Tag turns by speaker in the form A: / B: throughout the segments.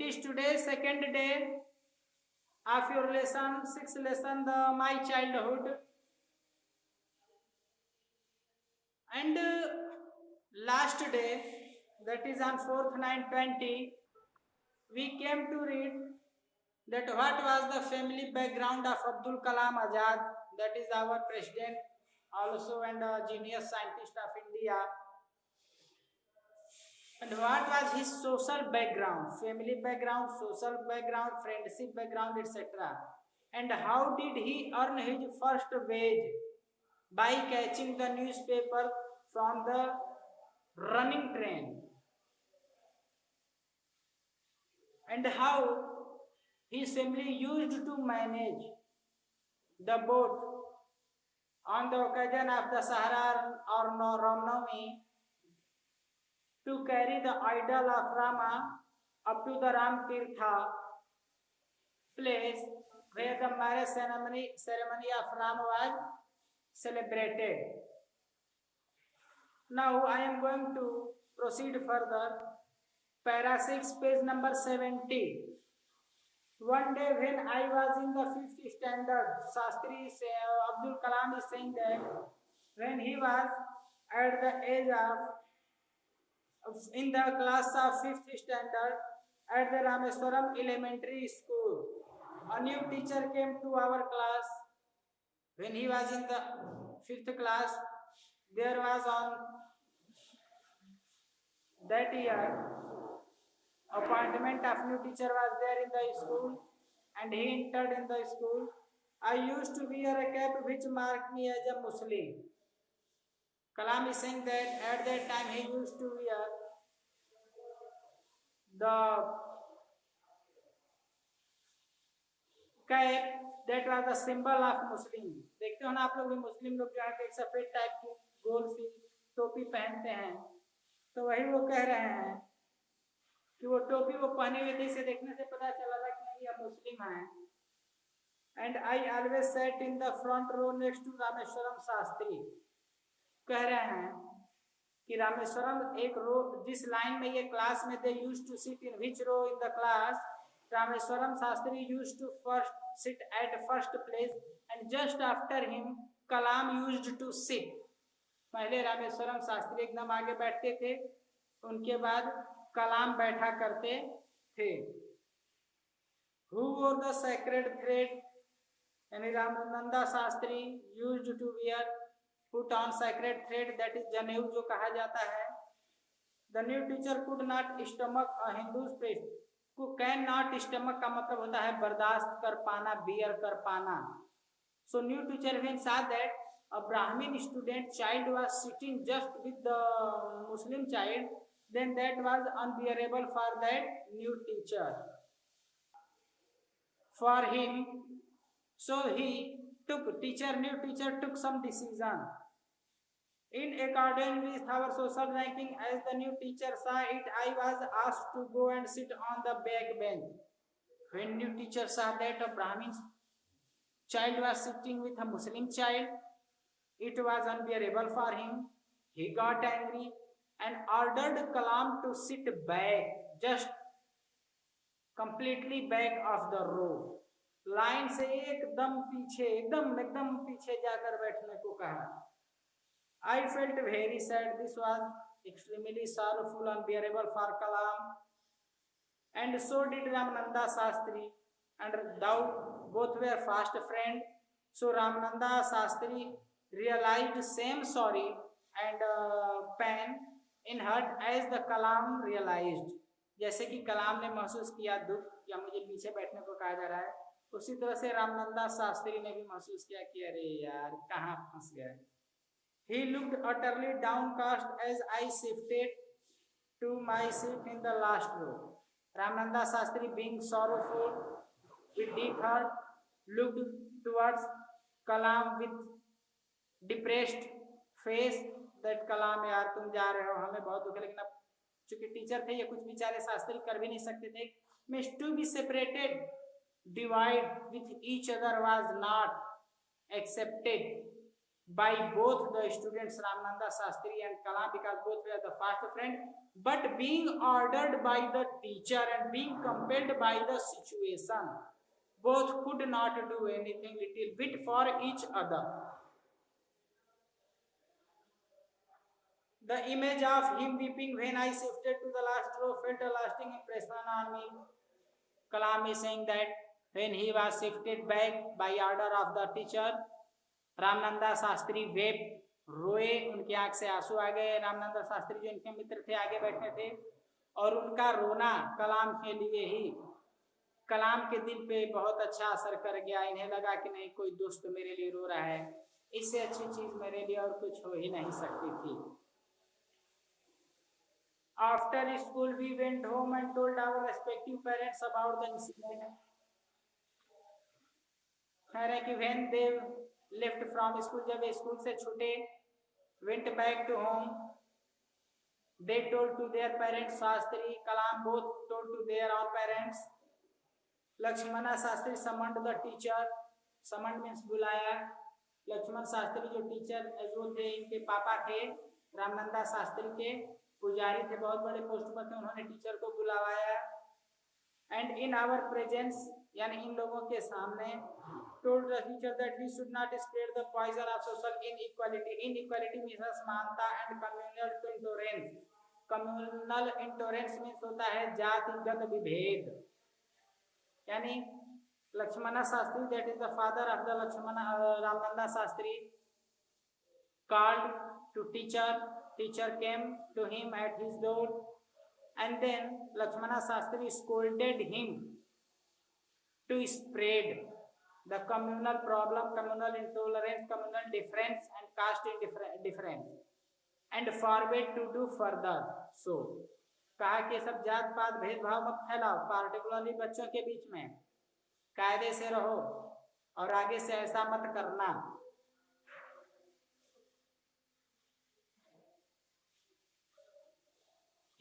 A: It is today second day of your lesson, sixth lesson, the my childhood. And last day, that is on 4th 9/20, we came to read that what was the family background of Abdul Kalam Azad, that is our president also and a genius scientist of India. And what was his social background, family background, social background, friendship background, etc. And how did he earn his first wage? By catching the newspaper from the running train. And how his family used to manage the boat on the occasion of the Sahara or Ramnavami to carry the idol of Rama up to the Ram Tirtha place where the marriage ceremony of Ram was celebrated. Now I am going to proceed further. Para 6, page number 70. One day when I was in the 5th standard, Abdul Kalam is saying that when he was at the age of in the class of 5th standard at the Rameswaram Elementary School, a new teacher came to our class. When he was in the 5th class, there was on that year appointment of new teacher was there in the school, and he entered in the school. I used to wear a cap which marked me as a Muslim. Kalam is saying that at that time he used to wear the cap that was the symbol of Muslim. देखते हो ना आप लोग भी मुस्लिम लोग जो है एक सफेद टाइप की गोल सी टोपी पहनते हैं, तो वही वो कह रहे हैं कि वो टोपी वो पहने हुए थे, इसे देखने से पता चला था कि नहीं ये मुस्लिम है. And I always set in the front row next to Rameshwaram Shastri. कह रहे हैं कि रामेश्वरम एक रो जिस लाइन में ये क्लास में they used to sit in which row in the class, Rameshwaram Shastri used to first sit at first place and just after him Kalam used to sit. पहले रामेश्वरम शास्त्री एकदम आगे बैठते थे, उनके बाद कलाम बैठा करते थे. Who wore the sacred thread? यानी Ramananda Shastri used to wear put on sacred thread, that is जनेऊ जो कहा जाता है. The new teacher could not stomach a Hindu's priest. Can not stomach का मतलब होता है बर्दाश्त कर पाना, bear कर पाना. So new teacher when saw that a Brahmin student child was sitting just with the Muslim child, then that was unbearable for that new teacher. For him, so new teacher took some decision. In accordance with our social ranking, as the new teacher saw it, I was asked to go and sit on the back bench. When new teacher saw that a Brahmin child was sitting with a Muslim child, it was unbearable for him. He got angry and ordered Kalam to sit back, just completely back of the row. Line से एकदम पीछे जाकर बैठने को कहा. I felt very sad. This was extremely sorrowful and unbearable for Kalam, and so did Ramananda Shastri, and thou both were fast friends. So Ramananda Shastri realized same sorry and pain in heart as the Kalam realized. जैसे कि कलाम ने महसूस किया दुख या मुझे पीछे बैठने को कहा जा रहा है, उसी तरह से रामानंदा शास्त्री ने भी महसूस किया कि अरे यार कहाँ फंस गए. He looked utterly downcast as I shifted to my seat in the last row. Ramananda Shastri, being sorrowful with deep heart, looked towards Kalam with depressed face. That Kalam यार तुम जा रहे हो, हमें बहुत दुख है, लेकिन अब चूंकि टीचर थे ये कुछ बेचारे शास्त्री कर भी नहीं सकते थे. Means to be separated, divide with each other was not accepted by both the students Ramananda Shastri and Kalam because both were the fast friend, but being ordered by the teacher and being compelled by the situation, both could not do anything little bit for each other. The image of him weeping when I shifted to the last row felt a lasting impression on me. Kalam is saying that when he was shifted back by order of the teacher, रामनंदा Shastri वेप रोए, उनकी आंख से आंसू आ गए। रामनंदा शास्त्री जो इनके मित्र थे आगे बैठे थे, और उनका रोना कलाम के लिए ही कलाम के दिल पे बहुत अच्छा असर कर गया। इन्हें लगा कि नहीं, कोई दोस्त मेरे लिए रो रहा है, इससे अच्छी चीज मेरे लिए और कुछ हो ही नहीं सकती थी। After school we went home and told our respective parents about the incident. कह रहे कि when they left from school, जब स्कूल से छूटे, went back to home, they told to their parents, Shastri, Kalam both told to their own parents. Lakshmana Shastri summoned the teacher. Summoned means बुलाया। लक्ष्मण शास्त्री जो teacher जो थे, इनके पापा थे, रामनंदा शास्त्री के पुजारी थे, बहुत बड़े पोस्ट पर थे, उन्होंने टीचर को बुलावाया। एंड इन आवर प्रेजेंस, यानी इन लोगों के सामने, told the teacher that we should not spread the poison of social inequality. Inequality means असमानता and communal intolerance. Communal intolerance means होता है जातिगत विभेद। यानी Lakshmana Shastri, that is the father of the Lakshmana Ramananda Shastri, called to teacher. Teacher came to him at his door, and then Lakshmana Shastri scolded him to spread the communal problem, communal intolerance, communal difference and caste difference, and forbade to do further so. कहा कि सब जात पात भेदभाव मत फैलाओ, particularly बच्चों के बीच में, कायदे से रहो और आगे से ऐसा मत करना।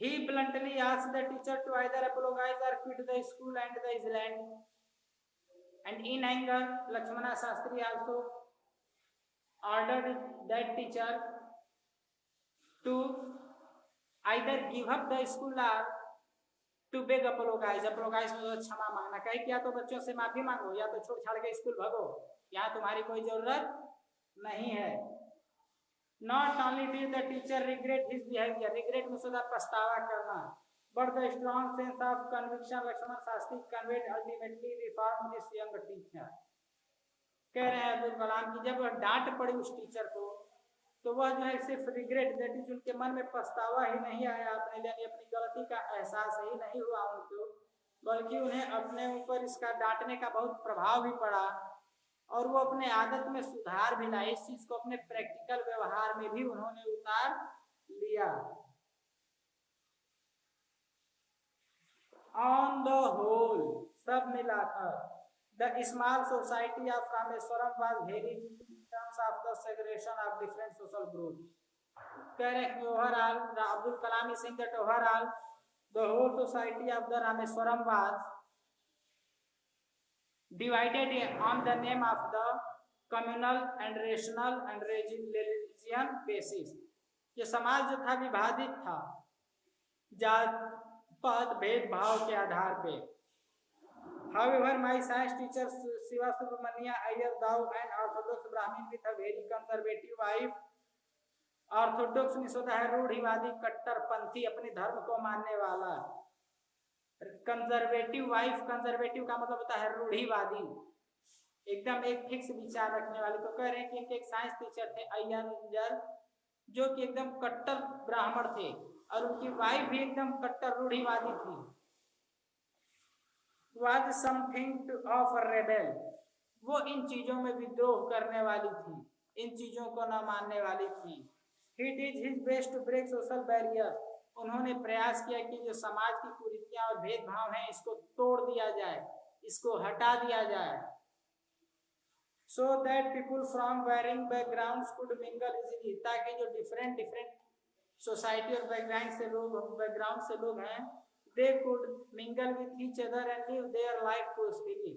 A: He bluntly asked the teacher to either apologize or quit the school and the island. And in anger, Lakshmana Shastri also ordered that teacher to either give up the school or to beg apologize. Apologize में क्षमा मांगना, कहे कि या तो बच्चों से माफी मांगो या तो छोड़ छाड़ के स्कूल भागो, यहाँ तुम्हारी कोई जरूरत नहीं है। Not only did the teacher regret his behavior, regret में सदा पछतावा करना, but the strong sense of conviction Lakshmana Shastri conveyed ultimately reformed this young teacher. कह रहे हैं अब्दुल कलाम की जब डांट पड़ी उस टीचर को, तो वह जो है सिर्फ रिग्रेट, दैट इज उनके मन में पछतावा ही नहीं आया, अपने लिए अपनी गलती का एहसास ही नहीं हुआ उनको, बल्कि उन्हें अपने ऊपर इसका डांटने का बहुत प्रभाव भी पड़ा, और वो अपने आदत में सुधार भी लाए, इस चीज को अपने प्रैक्टिकल व्यवहार में भी उन्होंने उतार लिया। ऑन द होल, सब मिलाकर, the small society of Rameswaram was very in terms of the segregation of different social groups. Correct. Overall, Abdul Kalam is saying that overall, the whole society of the Rameswaram was divided on the name of the communal and rational and religion basis. ये समाज जो था विभाजित था जात पात भेदभाव के आधार पे। However, my science teacher Shiva Subramania Iyer Dao, an Orthodox Brahmin with a very conservative wife. Orthodox means होता है रूढ़िवादी कट्टरपंथी, अपने धर्म को मानने वाला। कंजर्वेटिव वाइफ, कंजर्वेटिव का मतलब होता है रूढ़िवादी, एकदम एक फिक्स विचार रखने वाले। तो कह रहे हैं कि इनके एक साइंस टीचर थे अय्यर, जो कि एकदम कट्टर ब्राह्मण थे, और उनकी वाइफ भी एकदम कट्टर रूढ़िवादी थी। Was something of a rebel, वो इन चीजों में विद्रोह करने वाली थी, इन चीजों को न मानने वाली थी। He did his best to break social barriers, उन्होंने प्रयास किया कि जो समाज की कुरीतियां और भेदभाव हैं इसको तोड़ दिया जाए, इसको हटा दिया जाए। So that people from varying backgrounds could mingle easily, ताकि जो different सोसाइटी और बैकग्राउंड से लोग हैं, they could mingle with each other and live their life peacefully,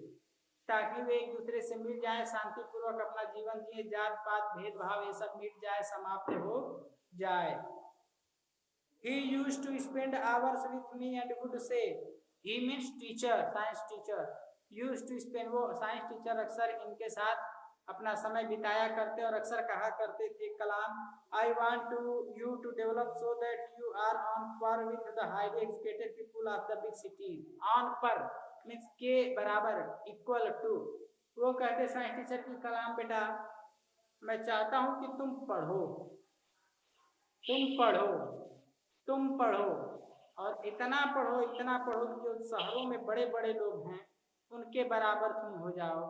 A: ताकि वे एक दूसरे से मिल जाए, शांतिपूर्वक अपना जीवन जिए, जात पात भेदभाव ये सब मिट जाए, समाप्त हो जाए। He used to spend hours with me and would say, he means teacher, science teacher, used to spend, वो साइंस टीचर अक्सर इनके साथ अपना समय बिताया करते और अक्सर कहा करते थे कलाम, I want you to develop so that you are on par with the highly educated people of the big cities. On par means के बराबर, equal to। वो कहते साइंस टीचर की कलाम बेटा मैं चाहता हूं कि तुम पढ़ो, तुम पढ़ो, तुम पढ़ो और इतना पढ़ो कि जो शहरों में बड़े बड़े लोग हैं उनके बराबर तुम हो जाओ,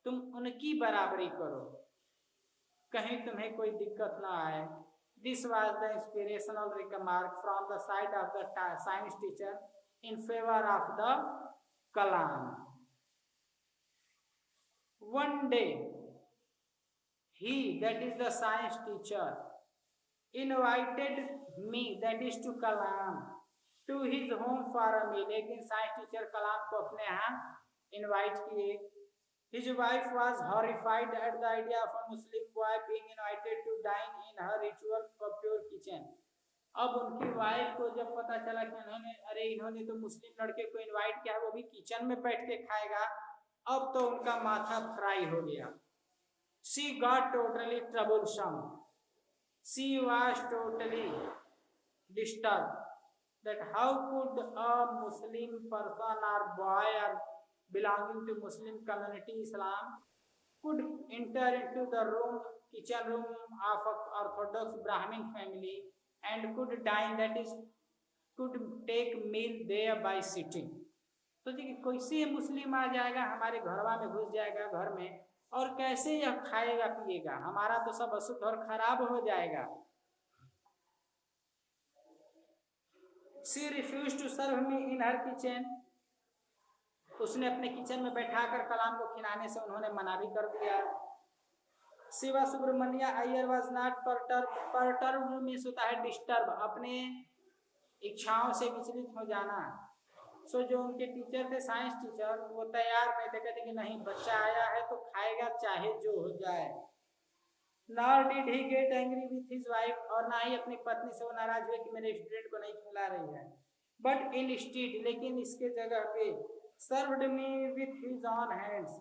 A: तुम उनकी बराबरी करो, कहीं तुम्हें कोई दिक्कत ना आए। This was the inspirational remark from the side of the science teacher in favour of the Kalam. One day he, that is the science teacher, invited me, that is to Kalam, to his home for a meal। एक दिन science teacher Kalam को अपने यहाँ invite किए। His wife was horrified at the idea of a Muslim boy being invited to dine in her ritual pure kitchen। अब उनकी wife को जब पता चला कि इन्होंने तो मुस्लिम लड़के को इनवाइट किया, वो भी किचन में बैठ के खाएगा, अब तो उनका माथा फ्राई हो गया। She got totally troublesome. She was totally disturbed that how could a Muslim person or boy or belonging to Muslim community Islam could enter into the kitchen room of an Orthodox Brahmin family and could dine, that is could take meal there by sitting। सोचिए कि कोई से मुस्लिम आ जाएगा हमारे घरवा में, घुस जाएगा घर में और कैसे यह खाएगा पिएगा, हमारा तो सब अशुद्ध और खराब हो जाएगा। She refused to serve me in her kitchen। उसने अपने किचन में बैठाकर कलाम को खिलाने से उन्होंने मना भी कर दिया। Shiva Subramania Iyer was not perturb means होता है डिस्टर्ब, अपने इच्छाओं से विचलित हो जाना। सो जो उनके टीचर थे साइंस टीचर, वो तैयार नहीं थे, कहते कि नहीं बच्चा आया है तो खाएगा चाहे जो हो जाए। Nor did he get angry with his wife, और ना ही अपनी पत्नी से वो नाराज हुए कि मेरे स्टूडेंट को नहीं खिला रही है। But instead, लेकिन इसके जगह पे served me with his own hands।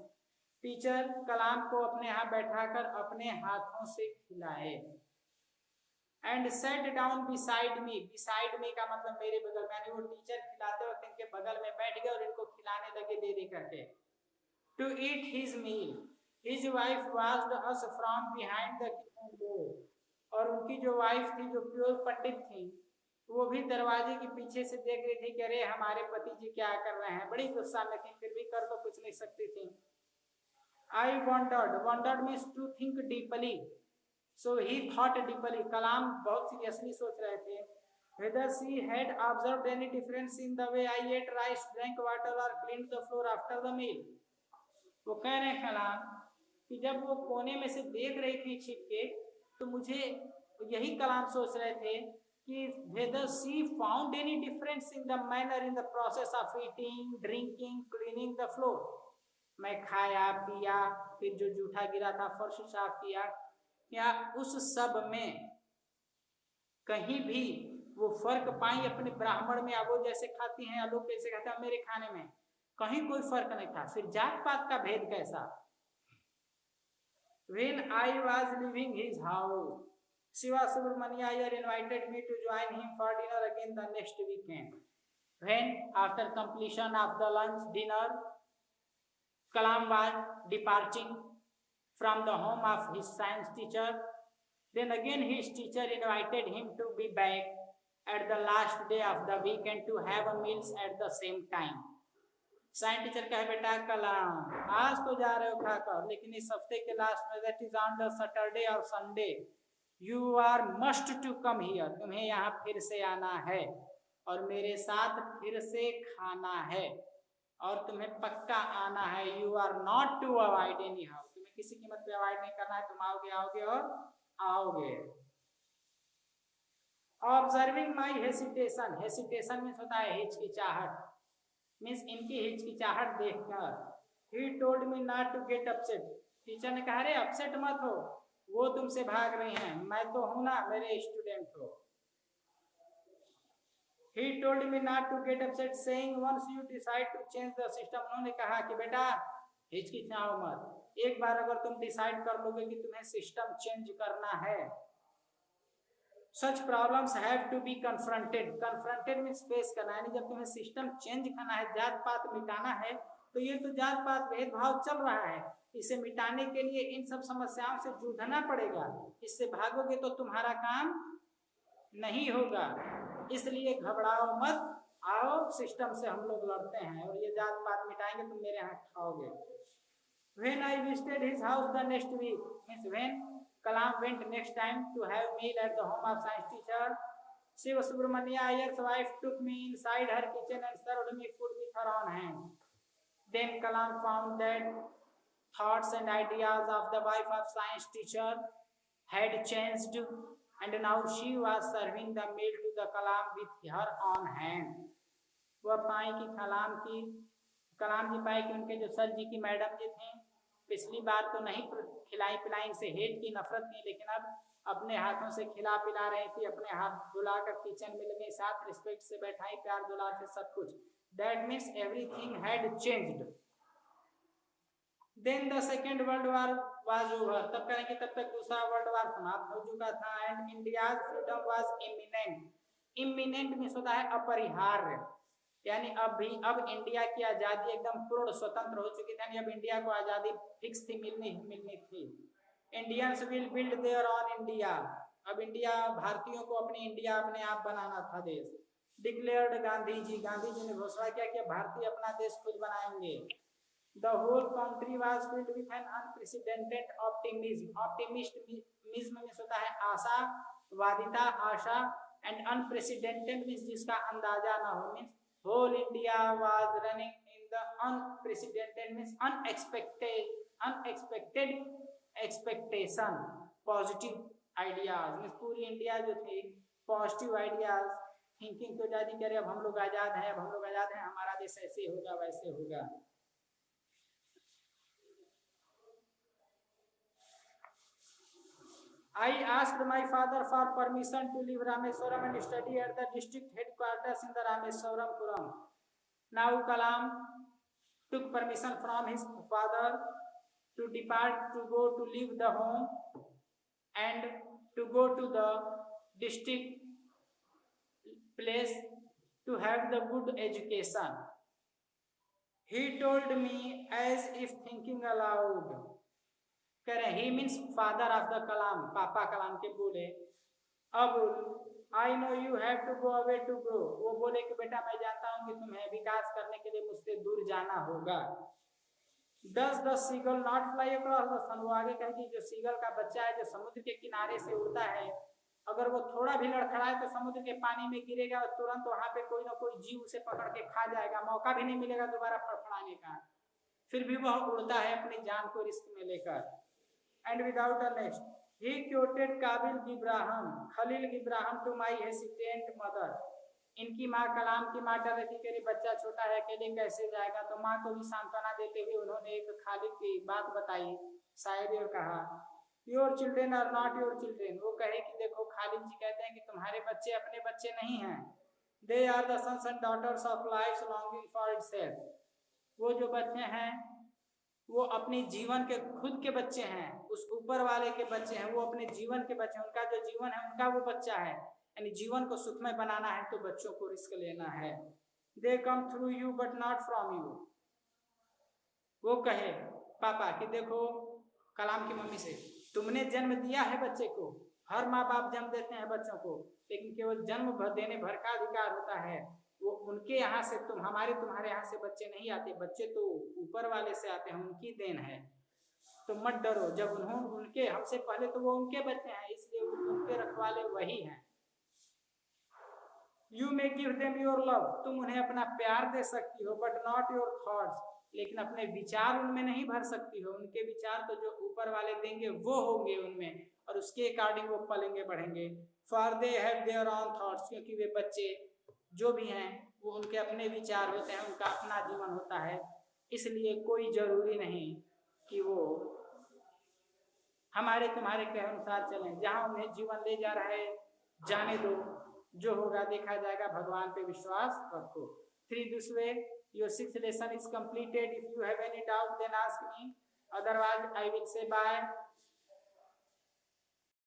A: Teacher Kalam को अपने यहाँ बैठाकर अपने हाथों से खिलाए। And sat down beside me। beside me का मतलब मेरे बगल में, यानी वो टीचर खिलाते वक्त इनके बगल में बैठ गए और इनको खिलाने लगे दे करके। To eat his meal, his wife watched us from behind the kitchen door। और उनकी जो वाइफ थी, जो प्योर पंडित थी, वो भी दरवाजे के पीछे से देख रही थी कि अरे हमारे पति जी क्या कर रहे हैं। बड़ी गुस्सा में थी, फिर भी कर तो कुछ नहीं सकती थी। I wondered means to think deeply। So he thought deeply। कलाम बहुत सीरियसली सोच रहे थे। Whether she had observed any difference in the way I ate rice, drank water or cleaned the floor after the meal। वो कह रहे हैं कलाम कि जब वो कोने में से देख रही थी छिप के, तो मुझे यही कलाम सोच रहे थे कि whether she found any difference in the manner in the process of eating, drinking, cleaning the floor। मैं खाया पिया, फिर जो जूठा गिरा था फर्श साफ किया, क्या उस सब में कहीं भी वो फर्क पाई अपने ब्राह्मण में, या वो जैसे खाती हैं या लोग कैसे खाते हैं मेरे खाने में, कहीं कोई फर्क नहीं था। फिर जात पात का भेद कैसा। When I was leaving his house, Shiva Subramania Iyer invited me to join him for dinner again the next weekend। When after completion of the lunch dinner, Kalam was departing from the home of his science teacher, then again his teacher invited him to be back at the last day of the weekend to have a meals at the same time। Science teacher कहे बेटा कलाम आज तो जा रहे हो खाकर, लेकिन इस हफ्ते के लास्ट में, that is on the Saturday और Sunday, you are must to come here. तुम्हें यहाँ फिर से आना है और मेरे साथ फिर से खाना है, और तुम्हें पक्का आना है। You are not to avoid any how. तुम्हें किसी कीमत पे अवॉइड नहीं करना है, तुम आओगे आओगे और आओगे। ऑब्जर्विंग माई हेसिटेशन। हेसिटेशन मीन्स होता है हिचकिचाहट, मीन्स इनकी हिचकिचाहट देखकर He told me not to get upset. Teacher ने कहा, अरे अपसेट मत हो, वो तुमसे भाग रही हैं, मैं तो हूं ना, मेरे स्टूडेंट हो. He told me not to get upset, saying once you decide to change the system. उन्होंने कहा कि बेटा हिचकिचाओ मत, एक बार अगर तुम डिसाइड कर लोगे कि तुम्हें सिस्टम चेंज करना है, such problems have to be confronted. Confronted means face करना, यानी जब तुम्हें सिस्टम चेंज करना है, जात पात मिटाना है, तो ये तो जात पात भेदभाव चल रहा है, इसे मिटाने के लिए इन सब समस्याओं से जूझना पड़ेगा. इससे भागोगे तो तुम्हारा काम नहीं होगा, इसलिए घबराओ मत, आओ सिस्टम से हम लोग लड़ते हैं और ये जात पात मिटाएंगे, तुम मेरे यहाँ खाओगे. When I visited his house the next week, means when Kalam went next time to have meal at the home of science teacher, Shiva Subramania Iyer's wife took me inside her kitchen and served me food with her own hand. Then Kalam found that thoughts and ideas of the wife of science teacher had changed, and now she was serving the meal to the Kalam with her own hand. वह पाई कि कलाम जी पाए कि उनके जो sir जी की madam जी थी, पिछली बार तो नहीं खिलाई पिलाई से हेट की, नफरत की, लेकिन अब अपने हाथों से खिला पिला रही थी, अपने हाथ धुलाकर किचन में लगे, साथ रिस्पेक्ट से बैठाई, प्यार दुलार से सब कुछ. That means everything had changed. Then the second world war was over. तब करेंगे तब तक दूसरा वर्ल्ड वार समाप्त हो चुका था. And India's freedom was imminent. Imminent means होता है अपरिहार्य, यानी अब इंडिया की आजादी एकदम पूर्ण स्वतंत्र हो चुकी थी, अब इंडिया को आजादी फिक्स थी, मिलनी थी. Indians will build their on India. अब इंडिया, भारतीयों को अपनी इंडिया अपने आप बनाना था देश. डिक्लेयर्ड गांधी जी ने घोषणा किया कि भारतीय अपना देश खुद बनाएंगे. The whole country was filled with an unprecedented optimism. Optimism means होता है आशावादिता, आशा, and unprecedented means जिसका अंदाजा ना हो, means whole India was running in the unprecedented means unexpected expectation. Positive ideas means पूरी इंडिया जो थी पॉजिटिव आइडियाज थिंकिंग तो जाती करे, अब हम लोग आजाद हैं, हमारा देश ऐसे होगा वैसे होगा. I asked my father for permission to leave Rameswaram and study at the district headquarters in the Rameswaram. Now Kalam took permission from his father to depart, to go to leave the home and to go to the district place to have the good education. He told me as if thinking aloud. He means father of the Kalam, पापा कलाम के बोले, Abul I know you have to go away to grow. वो बोले कि बेटा मैं जानता हूँ कि तुम्हें विकास करने के लिए मुझसे दूर जाना होगा. Does the seagull not fly across the sun? वो आगे कहे कि जो सीगल का बच्चा है जो समुद्र के किनारे से उड़ता है, अगर वो थोड़ा भी लड़खड़ाए तो समुद्र के पानी में गिरेगा और तुरंत वहां पे कोई ना कोई जीव उसे पकड़ के खा जाएगा, मौका भी नहीं मिलेगा दोबारा फड़फड़ाने का. फिर भी वह उड़ता है अपनी जान को रिस्क में लेकर. And without a next, he quoted Khalil Gibran to my hesitant mother. इनकी माँ कलाम की माँ डर रही थी कि बच्चा छोटा है, अकेले कैसे जाएगा, तो माँ को भी सांत्वना देते हुए उन्होंने एक खालिद की बात बताई, शायद और कहा, your children are not your children. वो कहे कि देखो खालिद जी कहते हैं कि तुम्हारे बच्चे अपने बच्चे नहीं हैं. They are the sons and daughters of life longing for itself. वो जो बच्चे हैं वो अपने जीवन के खुद के बच्चे हैं, उस ऊपर वाले के बच्चे हैं, वो अपने जीवन के बच्चे हैं, उनका जो जीवन है उनका वो बच्चा है, यानी जीवन को सुखमय बनाना है तो बच्चों को रिस्क लेना है. They come through you but not from you. वो कहे पापा कि देखो कलाम की मम्मी से, तुमने जन्म दिया है बच्चे को, हर माँ बाप जन्म देते हैं बच्चों को, लेकिन केवल जन्म देने भर का अधिकार होता है, वो उनके यहाँ से तुम्हारे यहाँ से बच्चे नहीं आते, बच्चे तो ऊपर वाले से आते हैं, उनकी देन है. तो मत डरो, जब उनके हमसे पहले तो वो उनके बच्चे हैं, इसलिए उनके रखवाले वही हैं. You may give them your love. तुम उन्हें अपना प्यार दे सकती हो, बट नॉट योर थॉट्स. लेकिन अपने विचार उनमें नहीं भर सकती हो. उनके विचार तो जो ऊपर वाले देंगे वो होंगे उनमें, और उसके अकॉर्डिंग वो पलेंगे बढ़ेंगे. For they have their own thoughts. क्योंकि वे बच्चे जो भी हैं वो उनके अपने विचार होते हैं, उनका अपना जीवन होता है. इसलिए कोई जरूरी नहीं कि वो हमारे तुम्हारे के अनुसार चलें। जहां उन्हें जीवन ले जा रहा है जाने दो, जो होगा देखा जाएगा, भगवान पे विश्वास रखो। 3 this way your 6th lesson is completed. If you have any doubt then ask me, otherwise I will say bye.